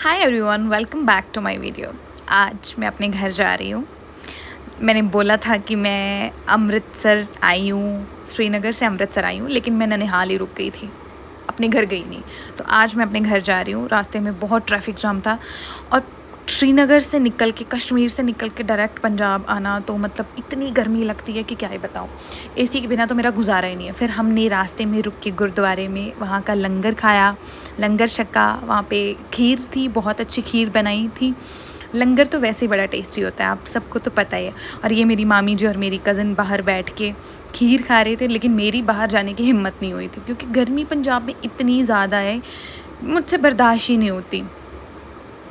Hi everyone, welcome back to my video. आज मैं अपने घर जा रही हूँ। मैंने बोला था कि मैं अमृतसर आई हूँ, श्रीनगर से अमृतसर आई हूँ, लेकिन मैं ननिहाल ही रुक गई थी, अपने घर गई नहीं। तो आज मैं अपने घर जा रही हूँ। रास्ते में बहुत ट्रैफिक जाम था और श्रीनगर से निकल के, कश्मीर से निकल के डायरेक्ट पंजाब आना तो मतलब इतनी गर्मी लगती है कि क्या ही बताऊँ। एसी के बिना तो मेरा गुजारा ही नहीं है। फिर हमने रास्ते में रुक के गुरुद्वारे में वहाँ का लंगर खाया, लंगर छका। वहाँ पे खीर थी, बहुत अच्छी खीर बनाई थी। लंगर तो वैसे ही बड़ा टेस्टी होता है, आप सबको तो पता ही है। और ये मेरी मामी जी और मेरी कज़न बाहर बैठ के खीर खा रहे थे, लेकिन मेरी बाहर जाने की हिम्मत नहीं हुई थी क्योंकि गर्मी पंजाब में इतनी ज़्यादा है, मुझसे बर्दाश्त ही नहीं होती।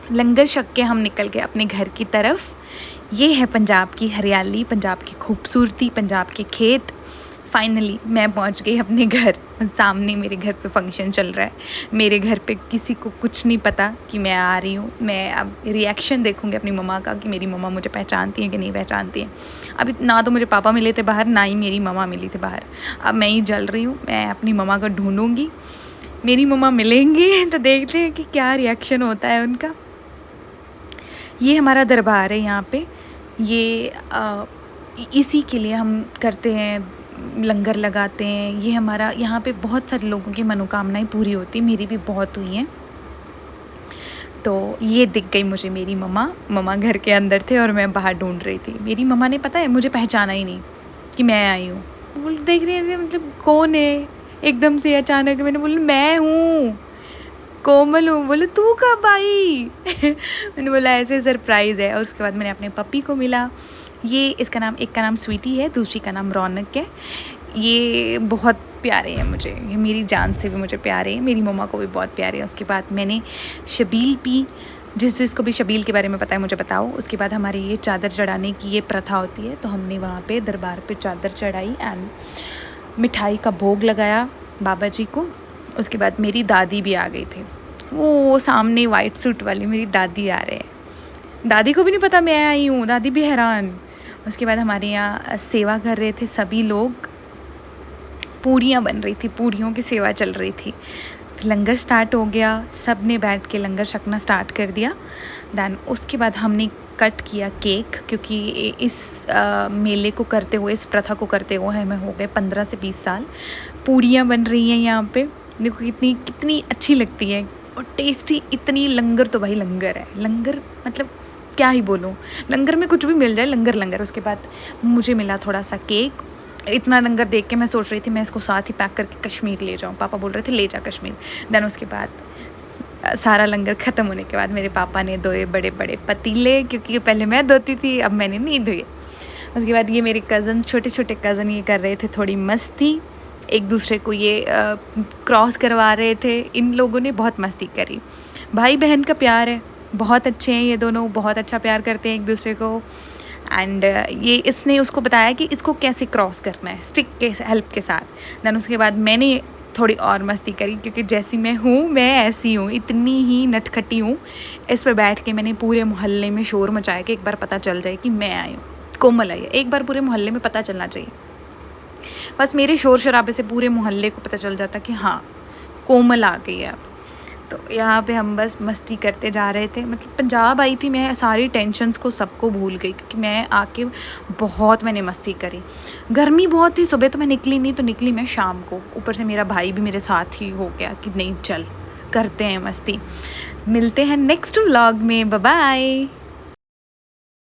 लंगर छक के हम निकल गए अपने घर की तरफ। ये है पंजाब की हरियाली, पंजाब की खूबसूरती, पंजाब के खेत। फाइनली मैं पहुंच गई अपने घर। सामने मेरे घर पे फंक्शन चल रहा है। मेरे घर पे किसी को कुछ नहीं पता कि मैं आ रही हूँ। मैं अब रिएक्शन देखूँगी अपनी मम्मा का कि मेरी मम्मा मुझे पहचानती है कि नहीं पहचानती है। अभी ना तो मुझे पापा मिले थे बाहर, ना ही मेरी मम्मा मिली थी बाहर। अब मैं ही जल रही हूँ। मैं अपनी मम्मा को ढूँढूँगी, मेरी मम्मा मिलेंगे तो देखते हैं कि क्या रिएक्शन होता है उनका। ये हमारा दरबार है यहाँ पे। ये इसी के लिए हम करते हैं, लंगर लगाते हैं। ये हमारा यहाँ पे बहुत सारे लोगों की मनोकामनाएं पूरी होती, मेरी भी बहुत हुई हैं। तो ये दिख गई मुझे मेरी मम्मा घर के अंदर थे और मैं बाहर ढूंढ रही थी। मेरी मम्मा ने, पता है, मुझे पहचाना ही नहीं कि मैं आई हूँ। बोल देख रही थी, मतलब कौन है, एकदम से अचानक मैंने बोला मैं हूँ, कोमल हूँ। बोले तू कब आई? मैंने बोला ऐसे सरप्राइज़ है। और उसके बाद मैंने अपने पपी को मिला। ये इसका नाम, एक का नाम स्वीटी है, दूसरी का नाम रौनक है। ये बहुत प्यारे हैं मुझे, ये मेरी जान से भी मुझे प्यारे हैं, मेरी मम्मा को भी बहुत प्यारे हैं। उसके बाद मैंने शबील पी। जिसको भी शबील के बारे में पता है मुझे बताओ। उसके बाद हमारी ये चादर चढ़ाने की ये प्रथा होती है, तो हमने वहाँ पे दरबार पे चादर चढ़ाई एंड मिठाई का भोग लगाया बाबा जी को। उसके बाद मेरी दादी भी आ गई थी। वो सामने वाइट सूट वाली मेरी दादी आ रहे हैं। दादी को भी नहीं पता मैं आई हूँ, दादी भी हैरान। उसके बाद हमारे यहाँ सेवा कर रहे थे सभी लोग, पूड़ियाँ बन रही थी, पूड़ियों की सेवा चल रही थी। लंगर स्टार्ट हो गया, सब ने बैठ के लंगर छकना स्टार्ट कर दिया। दैन उसके बाद हमने कट किया केक, क्योंकि इस मेले को करते हुए, इस प्रथा को करते हुए हमें हो गए 15 से 20 साल। पूड़ियाँ बन रही हैं यहाँ पे, देखो कितनी अच्छी लगती है और टेस्टी इतनी। लंगर तो भाई लंगर है, लंगर मतलब क्या ही बोलूँ, लंगर में कुछ भी मिल जाए, लंगर। उसके बाद मुझे मिला थोड़ा सा केक। इतना लंगर देख के मैं सोच रही थी मैं इसको साथ ही पैक करके कश्मीर ले जाऊँ। पापा बोल रहे थे ले जा कश्मीर। देन उसके बाद सारा लंगर ख़त्म होने के बाद मेरे पापा ने धोए बड़े बड़े पतीले, क्योंकि पहले मैं धोती थी, अब मैंने नहीं धोए। उसके बाद ये मेरे कज़न, छोटे कज़न, ये कर रहे थे थोड़ी मस्ती, एक दूसरे को ये क्रॉस करवा रहे थे। इन लोगों ने बहुत मस्ती करी। भाई बहन का प्यार है, बहुत अच्छे हैं ये दोनों, बहुत अच्छा प्यार करते हैं एक दूसरे को। एंड ये इसने उसको बताया कि इसको कैसे क्रॉस करना है, स्टिक के हेल्प के साथ। दैन उसके बाद मैंने थोड़ी और मस्ती करी, क्योंकि जैसी मैं हूँ मैं ऐसी हूँ, इतनी ही नटखटी हूँ। इस पर बैठ के मैंने पूरे मोहल्ले में शोर मचाया कि एक बार पता चल जाए कि मैं आई हूँ, कोमल आई है। एक बार पूरे मोहल्ले में पता चलना चाहिए। बस मेरे शोर शराबे से पूरे मोहल्ले को पता चल जाता कि हाँ कोमल आ गई है अब। तो यहाँ पे हम बस मस्ती करते जा रहे थे। मतलब पंजाब आई थी, मैं सारी टेंशन्स को सबको भूल गई, क्योंकि मैं आके बहुत मैंने मस्ती करी। गर्मी बहुत थी, सुबह तो मैं निकली नहीं, तो निकली मैं शाम को। ऊपर से मेरा भाई भी मेरे साथ ही हो गया कि नहीं चल करते हैं मस्ती। मिलते हैं नेक्स्ट व्लॉग में, बाय बाय।